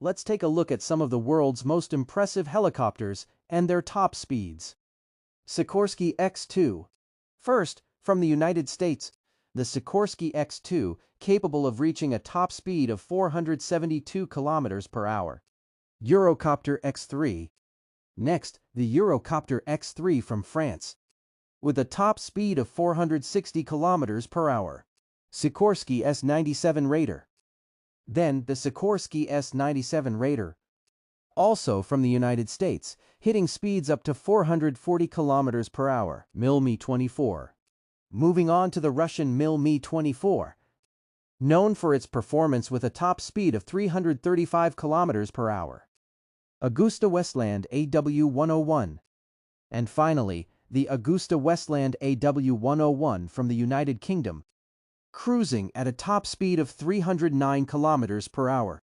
let's take a look at some of the world's most impressive helicopters and their top speeds. Sikorsky X-2. First, from the United States, the Sikorsky X-2, capable of reaching a top speed of 472 km per hour. Eurocopter X-3. Next, the Eurocopter X-3 from France, with a top speed of 460 km per hour. Sikorsky S-97 Raider. Then, the Sikorsky S-97 Raider, also from the United States, hitting speeds up to 440 km per hour. Mil-Me-24. Moving on to the Russian Mil-Me-24, known for its performance with a top speed of 335 km per hour. Agusta-Westland AW101. And finally, the Agusta-Westland AW101 from the United Kingdom, cruising at a top speed of 309 km per hour.